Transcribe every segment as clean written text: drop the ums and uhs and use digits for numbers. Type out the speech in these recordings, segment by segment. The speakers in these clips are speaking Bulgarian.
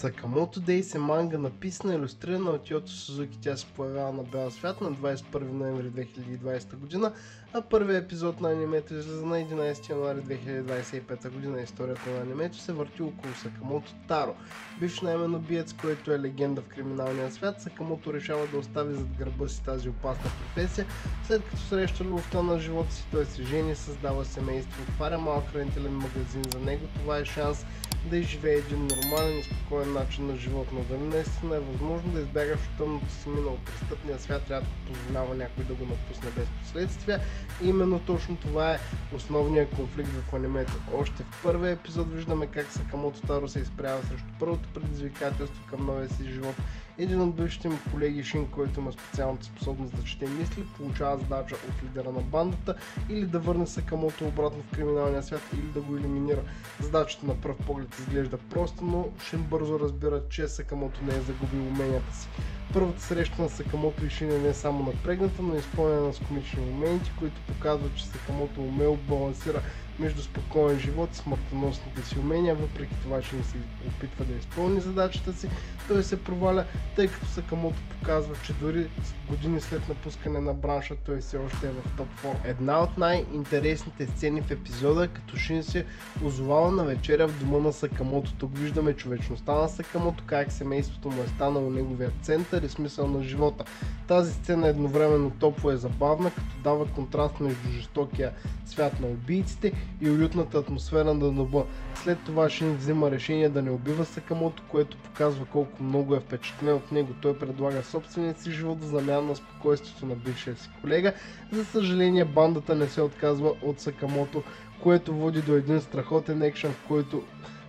Sakamoto Days е манга написана и илюстрирана от Йото Сузуки. Тя се появява на бял свят на 21 ноември 2020 година, а първият епизод на анимето излиза на 11 януари 2025 година. Историята на анимето се върти около Сакамото Таро, бивш наемен убиец, който е легенда в криминалния свят. Сакамото решава да остави зад гърба си тази опасна професия, след като среща любовта на живота си. Той се жени, създава семейство, отваря малък хранителен магазин. За него това е шанс да изживее един нормален и спокоен начин на живот, но дали наистина е възможно да избягаш от тъмното си минало? Престъпния свят рядко позволява някой да го напусне без последствия и именно точно това е основният конфликт в анимето. Още в първия епизод виждаме как Сакамото Таро се изправя срещу първото предизвикателство към новия си живот. Един от бившите му колеги Шин, който има специалната способност да чете мисли, получава задача от лидера на бандата или да върне Сакамото обратно в криминалния свят, или да го елиминира. Задачата на пръв поглед изглежда просто, но Шин бързо разбира, че Сакамото не е загубил уменията си. Първата среща на Сакамото и Шин е не само напрегната, но изпълнена с комични моменти, които показват, че Сакамото умело балансира между спокоен живот и смъртоносните си умения. Въпреки това, че не се опитва да изпълни задачата си, той се проваля, тъй като Сакамото показва, че дори години след напускане на бранша, той все още е в топ форма. Една от най-интересните сцени в епизода, като Шин се озовава на вечеря в дома на Сакамото. Тук виждаме човечността на Сакамото, как семейството му е станало неговият център и смисъл на живота. Тази сцена едновременно топла и забавна, като дава контраст между жестокия свят на убийците и уютната атмосфера на дома. След това Шин взима решение да не убива Сакамото, което показва колко много е впечатлен от него. Той предлага собствения си живот в замяна на спокойствието на бившия си колега. За съжаление, бандата не се отказва от Сакамото, което води до един страхотен екшън, в който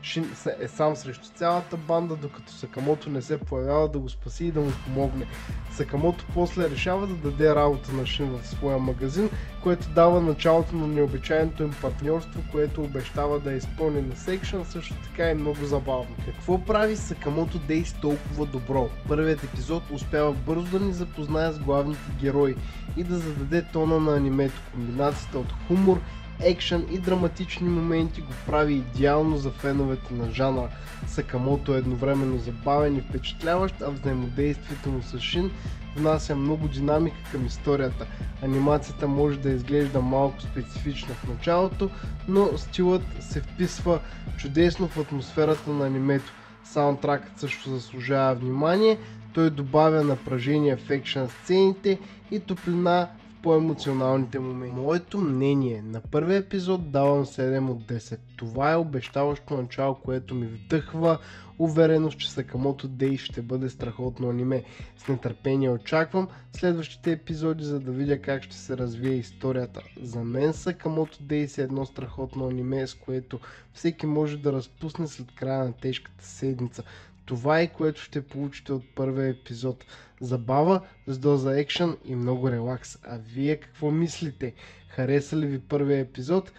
Шин е сам срещу цялата банда, докато Сакамото не се появява да го спаси и да му помогне. Сакамото после решава да даде работа на Шин в своя магазин, което дава началото на необичайното им партньорство, което обещава да изпълни на секшън, също така е много забавно. Какво прави Сакамото Дейс толкова добро? Първият епизод успява бързо да ни запознае с главните герои и да зададе тона на анимето. Комбинацията от хумор, екшън и драматични моменти го прави идеално за феновете на жанра. Сакамото е едновременно забавен и впечатляващ, а взаимодействието му с Шин внася много динамика към историята. Анимацията може да изглежда малко специфична в началото, но стилът се вписва чудесно в атмосферата на анимето. Саундтракът също заслужава внимание, той добавя напрежение в екшън сцените и топлина по-емоционалните моменти. Моето мнение: на първия епизод давам 7 от 10. Това е обещаващо начало, което ми вдъхва увереност, че Сакамото Дейс ще бъде страхотно аниме. С нетърпение очаквам следващите епизоди, за да видя как ще се развие историята. За мен Сакамото Дейс е едно страхотно аниме, с което всеки може да разпусне след края на тежката седмица. Това е, което ще получите от първия епизод. Забава с доза екшън и много релакс. А вие какво мислите? Хареса ли ви първия епизод?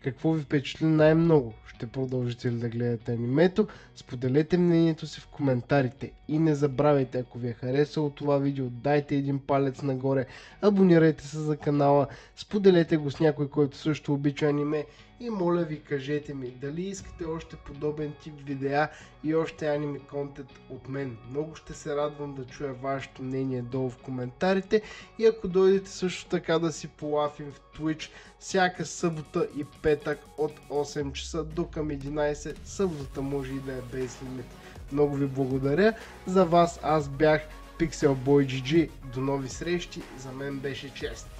Какво ви впечатли най-много? Ще продължите ли да гледате анимето? Споделете мнението си в коментарите. И не забравяйте, ако ви е харесало това видео, дайте един палец нагоре, абонирайте се за канала, споделете го с някой, който също обича аниме и моля ви, кажете ми дали искате още подобен тип видеа и още аниме контент от мен. Много ще се радвам да чуя вашето мнение долу в коментарите и ако дойдете също така да си полафим в Twitch всяка събота и петък от 8 часа до към 11, съботата може и да е без лимит. Много ви благодаря. За вас аз бях PixelBoy GG. До нови срещи. За мен беше чест.